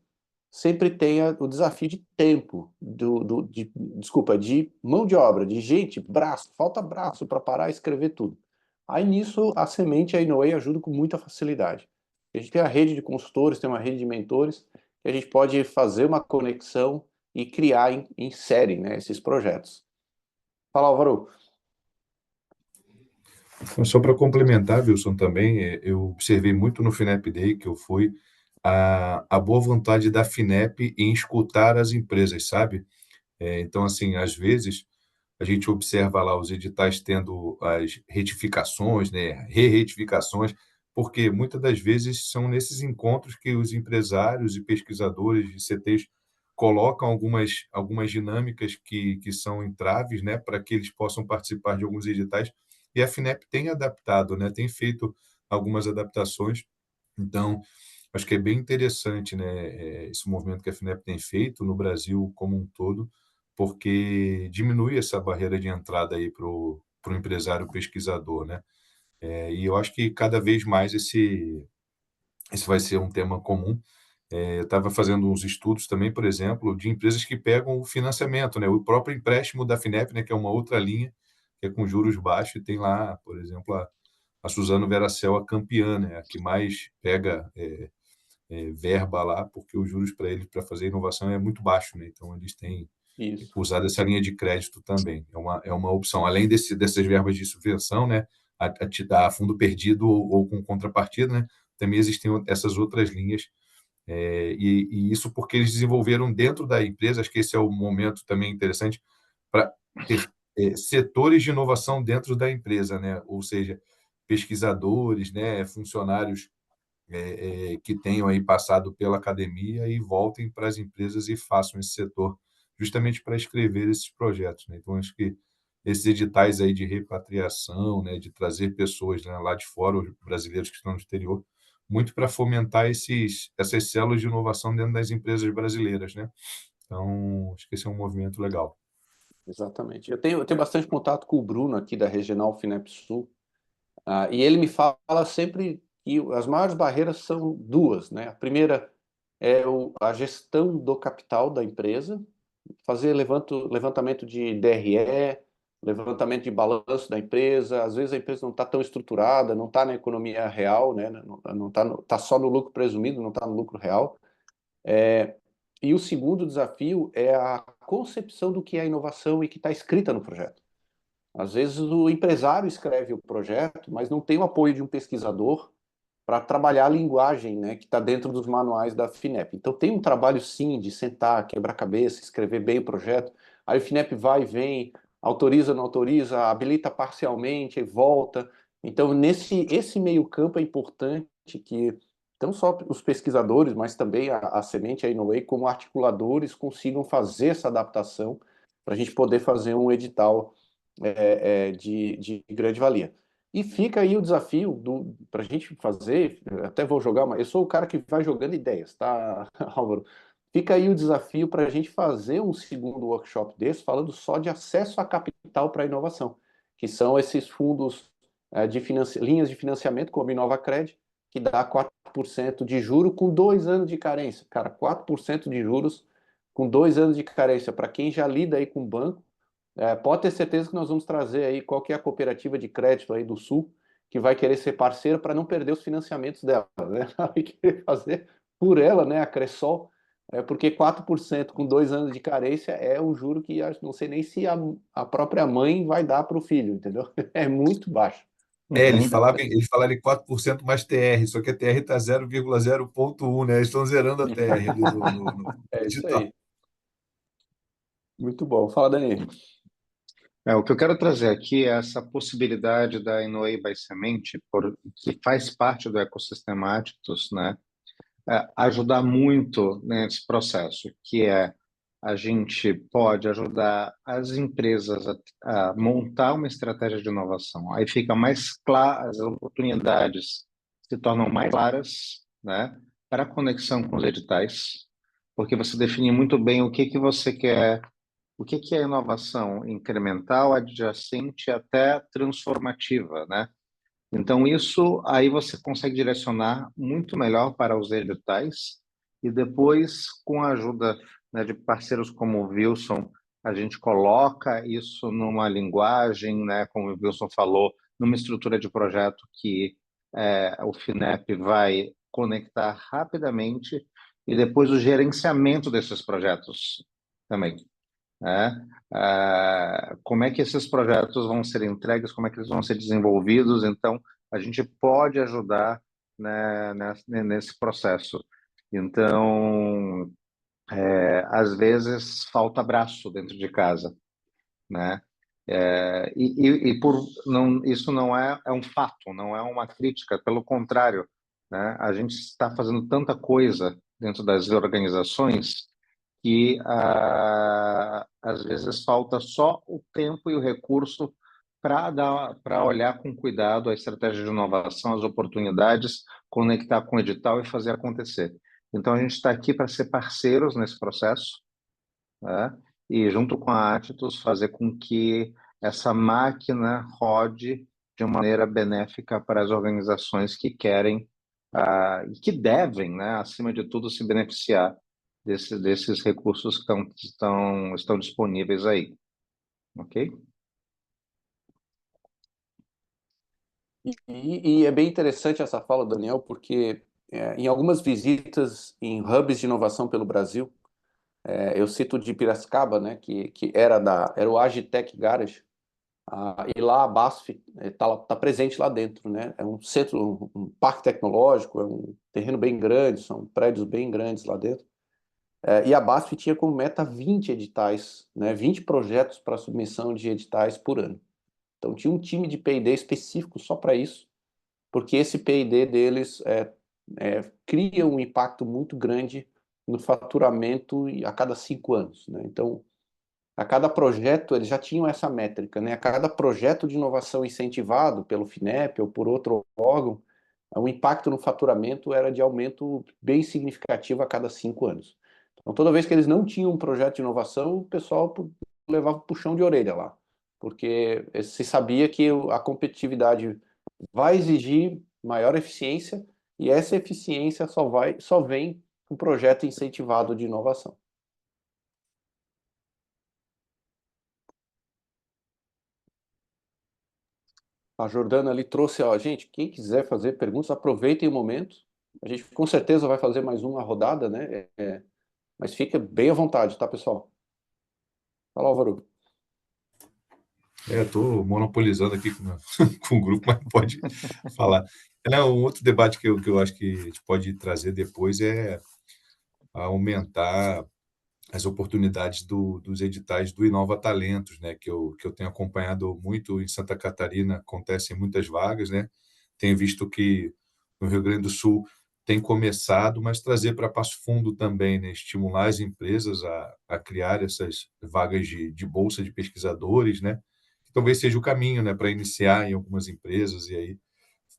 sempre tem o desafio de tempo, desculpa, de mão de obra, de gente, braço, falta braço para parar e escrever tudo. Aí nisso a Semente e a Inoway ajudam com muita facilidade. A gente tem a rede de consultores, tem uma rede de mentores, que a gente pode fazer uma conexão e criar em série, né, esses projetos. Fala, Álvaro. Só para complementar, Wilson, também, eu observei muito no FINEP Day que eu fui a boa vontade da FINEP em escutar as empresas, sabe? Então, assim, às vezes a gente observa lá os editais tendo as retificações, né, re-retificações, porque muitas das vezes são nesses encontros que os empresários e pesquisadores de CTs colocam algumas dinâmicas que são entraves, né, para que eles possam participar de alguns editais, e a FINEP tem adaptado, né, tem feito algumas adaptações. Então, acho que é bem interessante, né, esse movimento que a FINEP tem feito no Brasil como um todo, porque diminui essa barreira de entrada aí para o empresário pesquisador, né? E eu acho que cada vez mais esse vai ser um tema comum. Eu estava fazendo uns estudos também, por exemplo, de empresas que pegam o financiamento, né? O próprio empréstimo da FINEP, né, que é uma outra linha, que é com juros baixos, e tem lá, por exemplo, a Suzano Veracel, a campeã, né, a que mais pega verba lá, porque os juros para eles, para fazer inovação, é muito baixo, né? Então, eles têm Isso. usado essa linha de crédito também. É uma opção. Além dessas verbas de subvenção, né, a te dar fundo perdido ou com contrapartida, né, também existem essas outras linhas. E isso porque eles desenvolveram dentro da empresa, acho que esse é o momento também interessante, para ter setores de inovação dentro da empresa, né? Ou seja, pesquisadores, né, funcionários que tenham aí passado pela academia e voltem para as empresas e façam esse setor justamente para escrever esses projetos, né? Então, acho que esses editais aí de repatriação, né, de trazer pessoas, né, lá de fora, os brasileiros que estão no exterior, muito para fomentar essas células de inovação dentro das empresas brasileiras, né? Então, acho que esse é um movimento legal. Exatamente. Eu tenho bastante contato com o Bruno aqui da Regional FINEP Sul, e ele me fala sempre que as maiores barreiras são duas, né? A primeira é a gestão do capital da empresa, fazer levantamento de DRE, levantamento de balanço da empresa. Às vezes a empresa não está tão estruturada, não está na economia real, né? Não está tá só no lucro presumido, não está no lucro real. E o segundo desafio é a concepção do que é inovação e que está escrita no projeto. Às vezes o empresário escreve o projeto, mas não tem o apoio de um pesquisador para trabalhar a linguagem, né, que está dentro dos manuais da FINEP. Então tem um trabalho sim de sentar, quebrar cabeça, escrever bem o projeto. Aí o FINEP vai e vem, autoriza, não autoriza, habilita parcialmente e volta. Então esse meio campo é importante que não só os pesquisadores, mas também a Semente, a Inoway, como articuladores, consigam fazer essa adaptação para a gente poder fazer um edital de grande valia. E fica aí o desafio para a gente fazer, até vou jogar, eu sou o cara que vai jogando ideias, tá, Álvaro? Fica aí o desafio para a gente fazer um segundo workshop desse, falando só de acesso a capital para inovação, que são esses fundos linhas de financiamento, como InovaCred, que dá 4% de juro com 2 anos de carência. Cara, 4% de juros com 2 anos de carência. Para quem já lida aí com banco, pode ter certeza que nós vamos trazer aí qual que é a cooperativa de crédito aí do Sul que vai querer ser parceira para não perder os financiamentos dela, né? Vai querer fazer por ela, né, a Cressol, porque 4% com 2 anos de carência é um juro que não sei nem se a própria mãe vai dar para o filho, entendeu? É muito baixo. Eles Uhum. falaram em 4% mais TR, só que a TR está 0,0,1, né? Eles estão zerando a TR ali no É isso digital. aí. Muito bom. Fala, Dani. O que eu quero trazer aqui é essa possibilidade da Inoway by Semente, que faz parte do ecossistema Actus, né? Ajudar muito nesse processo, que é a gente pode ajudar as empresas a montar uma estratégia de inovação. Aí fica mais claro, as oportunidades se tornam mais claras, né, para a conexão com os editais, porque você define muito bem o que você quer, o que é inovação incremental, adjacente até transformativa, né? Então, isso aí você consegue direcionar muito melhor para os editais e depois, com a ajuda, né, de parceiros como o Wilson, a gente coloca isso numa linguagem, né, como o Wilson falou, numa estrutura de projeto que o FINEP vai conectar rapidamente e depois o gerenciamento desses projetos também, né? Como é que esses projetos vão ser entregues, como é que eles vão ser desenvolvidos, então a gente pode ajudar, né, nesse processo. Então, às vezes falta braço dentro de casa, né? Isso não é um fato, não é uma crítica, pelo contrário, né? A gente está fazendo tanta coisa dentro das organizações que às vezes falta só o tempo e o recurso para olhar com cuidado a estratégia de inovação, as oportunidades, conectar com o edital e fazer acontecer. Então a gente está aqui para ser parceiros nesse processo, né? E junto com a Atlas fazer com que essa máquina rode de uma maneira benéfica para as organizações que querem e que devem, né, acima de tudo, se beneficiar desses recursos que estão disponíveis aí, ok? E é bem interessante essa fala, Daniel, porque em algumas visitas em hubs de inovação pelo Brasil, eu cito de Piracicaba, né, que era o Agitech Garage, e lá a BASF tá presente lá dentro, né? É um centro, um parque tecnológico, é um terreno bem grande, são prédios bem grandes lá dentro. E a BASF tinha como meta 20 editais, né? 20 projetos para submissão de editais por ano. Então tinha um time de P&D específico só para isso, porque esse P&D deles cria um impacto muito grande no faturamento a cada 5 anos, né? Então, a cada projeto, eles já tinham essa métrica, né? A cada projeto de inovação incentivado pelo FINEP ou por outro órgão, o impacto no faturamento era de aumento bem significativo a cada 5 anos. Então, toda vez que eles não tinham um projeto de inovação, o pessoal levava puxão de orelha lá, porque se sabia que a competitividade vai exigir maior eficiência e essa eficiência só vem com um projeto incentivado de inovação. A Jordana ali trouxe, ó, gente, quem quiser fazer perguntas, aproveitem o momento. A gente com certeza vai fazer mais uma rodada, né? Mas fica bem à vontade, tá, pessoal? Fala, Álvaro. Estou monopolizando aqui com o grupo, mas pode falar. Um outro debate que eu acho que a gente pode trazer depois é aumentar as oportunidades dos editais do Inova Talentos, né? Que eu tenho acompanhado muito em Santa Catarina, acontecem muitas vagas, né? Tenho visto que no Rio Grande do Sul tem começado, mas trazer para Passo Fundo também, né? Estimular as empresas a criar essas vagas de bolsa de pesquisadores, né? Que talvez seja o caminho, né? Para iniciar em algumas empresas e aí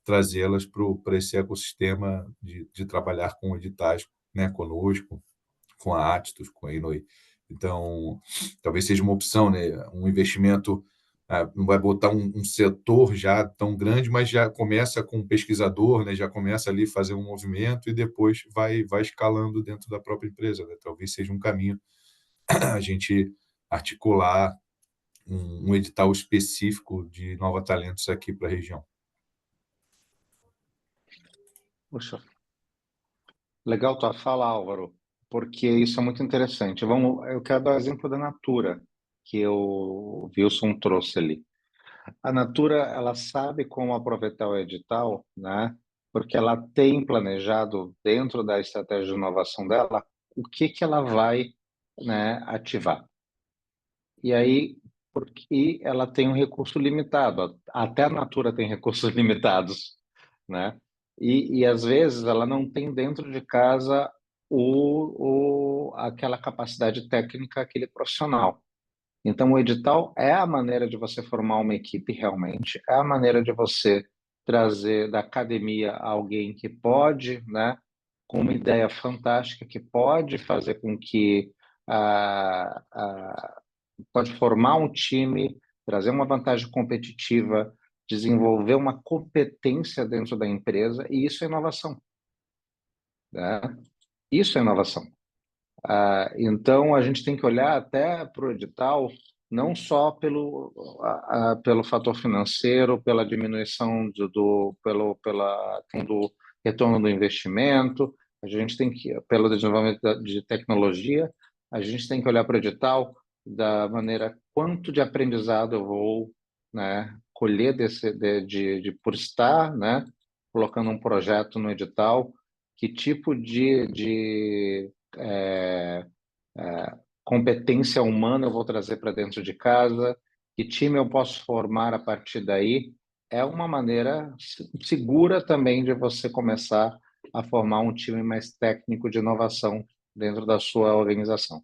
trazê-las para esse ecossistema de trabalhar com editais, né? Conosco, com a Atistos, com a Inoi. Então, talvez seja uma opção, né? Um investimento, não vai botar um setor já tão grande, mas já começa com um pesquisador, né? Já começa ali a fazer um movimento e depois vai escalando dentro da própria empresa, né? Talvez seja um caminho a gente articular um edital específico de Nova Talentos aqui para a região. Puxa, legal tua fala, Álvaro, porque isso é muito interessante. Eu quero dar o exemplo da Natura, que o Wilson trouxe ali. A Natura, ela sabe como aproveitar o edital, né? Porque ela tem planejado dentro da estratégia de inovação dela o que ela vai, né, ativar. E aí, porque ela tem um recurso limitado, até a Natura tem recursos limitados, né? E às vezes ela não tem dentro de casa aquela capacidade técnica, aquele profissional. Então, o edital é a maneira de você formar uma equipe realmente, é a maneira de você trazer da academia alguém que pode, né, com uma ideia fantástica, que pode fazer com que pode formar um time, trazer uma vantagem competitiva, desenvolver uma competência dentro da empresa, e isso é inovação, né? Isso é inovação. Então, a gente tem que olhar até para o edital, não só pelo fator financeiro, pela diminuição pela questão do retorno do investimento, a gente tem que, pelo desenvolvimento de tecnologia, a gente tem que olhar para o edital da maneira quanto de aprendizado eu vou, né, colher por estar, né, colocando um projeto no edital, que tipo de competência humana eu vou trazer para dentro de casa, que time eu posso formar a partir daí. É uma maneira segura também de você começar a formar um time mais técnico de inovação dentro da sua organização.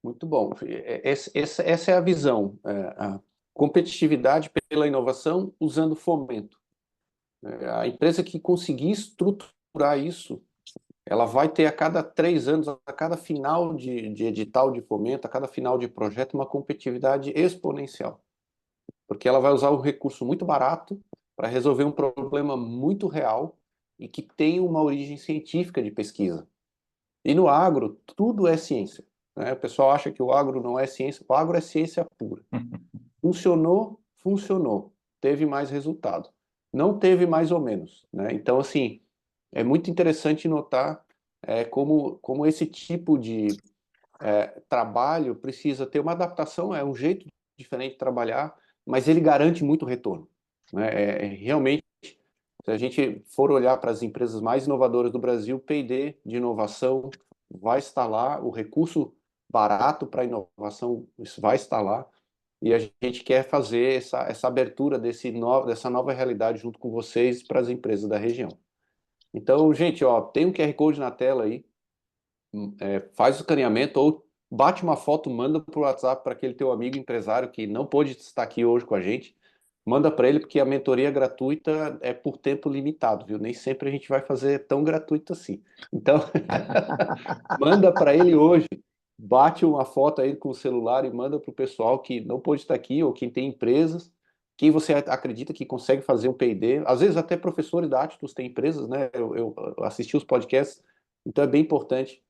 Muito bom. Essa é a visão. A competitividade pela inovação usando fomento. A empresa que conseguir estruturar isso, ela vai ter a cada 3 anos, a cada final de edital de fomento, a cada final de projeto, uma competitividade exponencial. Porque ela vai usar um recurso muito barato para resolver um problema muito real e que tem uma origem científica de pesquisa. E no agro, tudo é ciência, né? O pessoal acha que o agro não é ciência. O agro é ciência pura. Funcionou, funcionou. Teve mais resultado. Não teve mais ou menos, né? Então, assim, é muito interessante notar como esse tipo de trabalho precisa ter uma adaptação, é um jeito diferente de trabalhar, mas ele garante muito retorno, né? Realmente, se a gente for olhar para as empresas mais inovadoras do Brasil, P&D de inovação vai estar lá, o recurso barato para inovação isso vai estar lá, e a gente quer fazer essa abertura dessa nova realidade junto com vocês para as empresas da região. Então, gente, ó, tem um QR Code na tela aí, faz o escaneamento ou bate uma foto, manda para o WhatsApp para aquele teu amigo empresário que não pôde estar aqui hoje com a gente. Manda para ele, porque a mentoria gratuita é por tempo limitado, viu? Nem sempre a gente vai fazer tão gratuito assim. Então, manda para ele hoje, bate uma foto aí com o celular e manda para o pessoal que não pôde estar aqui ou quem tem empresas, quem você acredita que consegue fazer um P&D. Às vezes até professores da Atlas têm empresas, né? Eu assisti os podcasts, então é bem importante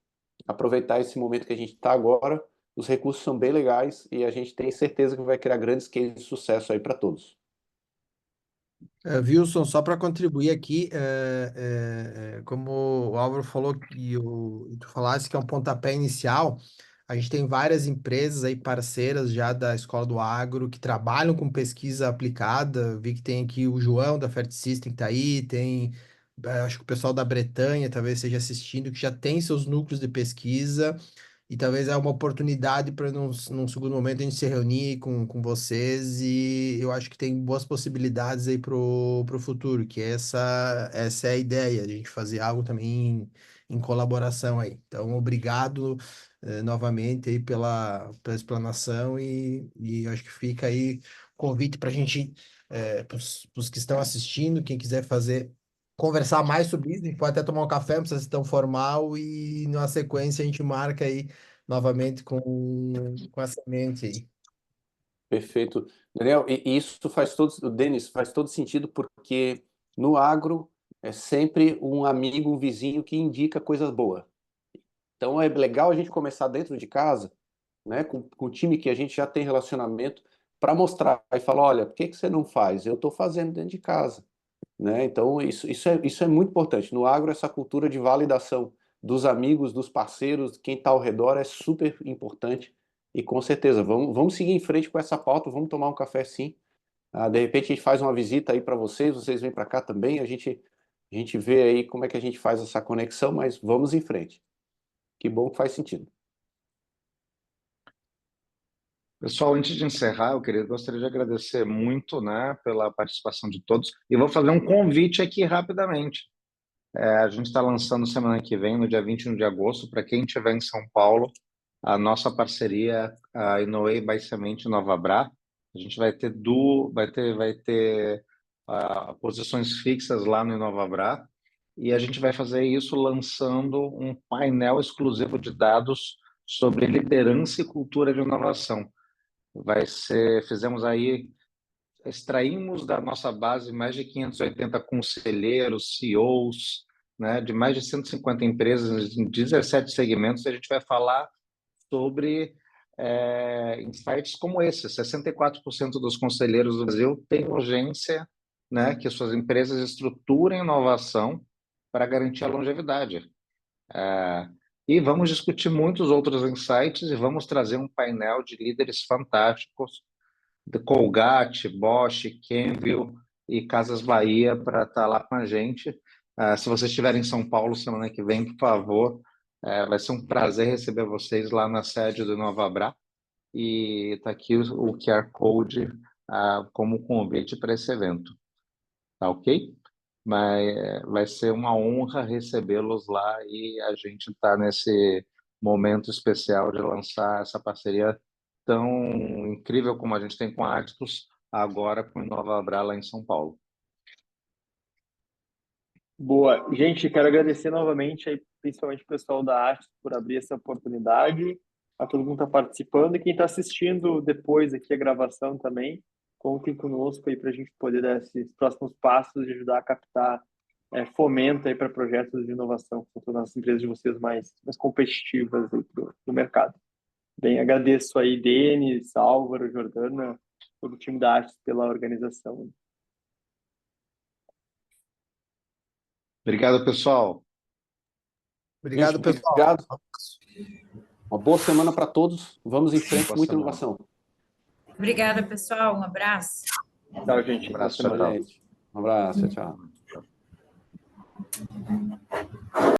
aproveitar esse momento que a gente está agora. Os recursos são bem legais e a gente tem certeza que vai criar grandes cases de sucesso aí para todos. Wilson, só para contribuir aqui, como o Álvaro falou e tu falasse que é um pontapé inicial, a gente tem várias empresas aí parceiras já da Escola do Agro que trabalham com pesquisa aplicada. Vi que tem aqui o João da Fert System que tá aí, tem acho que o pessoal da Bretanha talvez esteja assistindo, que já tem seus núcleos de pesquisa. E talvez é uma oportunidade para num segundo momento a gente se reunir com vocês e eu acho que tem boas possibilidades aí pro futuro, que essa é a ideia, de a gente fazer algo também em colaboração aí. Então, obrigado novamente aí pela explanação e eu acho que fica aí o convite para a gente, para os que estão assistindo, quem quiser conversar mais sobre isso, a gente pode até tomar um café, não precisa ser tão formal, e na sequência a gente marca aí novamente com essa mente aí. Perfeito. Daniel, e isso faz Denis, faz todo sentido porque no agro é sempre um amigo, um vizinho que indica coisas boas. Então é legal a gente começar dentro de casa, né, com o time que a gente já tem relacionamento, para mostrar e falar, olha, por que você não faz? Eu estou fazendo dentro de casa, né? Então isso é muito importante. No agro, essa cultura de validação dos amigos, dos parceiros, quem está ao redor é super importante. E com certeza, vamos seguir em frente com essa pauta, vamos tomar um café sim. De repente a gente faz uma visita aí para vocês vêm para cá também, a gente vê aí como é que a gente faz essa conexão, mas vamos em frente. Que bom que faz sentido. Pessoal, antes de encerrar, gostaria de agradecer muito, né, pela participação de todos e vou fazer um convite aqui rapidamente. A gente está lançando semana que vem, no dia 21 de agosto, para quem estiver em São Paulo, a nossa parceria, a Inoway by Semente Nova Bra. A gente vai ter posições fixas lá no Inova Bra e a gente vai fazer isso lançando um painel exclusivo de dados sobre liderança e cultura de inovação. Extraímos da nossa base mais de 580 conselheiros, CEOs, né, de mais de 150 empresas em 17 segmentos. A gente vai falar sobre insights como esse. 64% dos conselheiros do Brasil têm urgência, né, que suas empresas estruturem inovação para garantir a longevidade. E vamos discutir muitos outros insights e vamos trazer um painel de líderes fantásticos, de Colgate, Bosch, Kenvue e Casas Bahia para estar lá com a gente. Se vocês estiverem em São Paulo semana que vem, por favor, vai ser um prazer receber vocês lá na sede do InovaBrá. E está aqui o QR Code como convite para esse evento. Tá ok? Mas vai ser uma honra recebê-los lá e a gente está nesse momento especial de lançar essa parceria tão incrível como a gente tem com a Actus, agora com o InovaBrá lá em São Paulo. Boa. Gente, quero agradecer novamente, aí, principalmente o pessoal da Arte por abrir essa oportunidade, a todo mundo que está participando e quem está assistindo depois aqui a gravação também. Contem conosco aí para a gente poder dar esses próximos passos e ajudar a captar fomento aí para projetos de inovação, que tornar as empresas de vocês mais competitivas aí no mercado. Bem, agradeço aí, Denis, Álvaro, Jordana, todo o time da Arte pela organização. Obrigado, pessoal. Obrigado, Gente, pessoal. obrigado. Uma boa semana para todos. Vamos em frente, Boa muita semana. inovação. Obrigada, pessoal. Um abraço. Tchau, gente. Um abraço, Boa semana. tchau. Um abraço, tchau.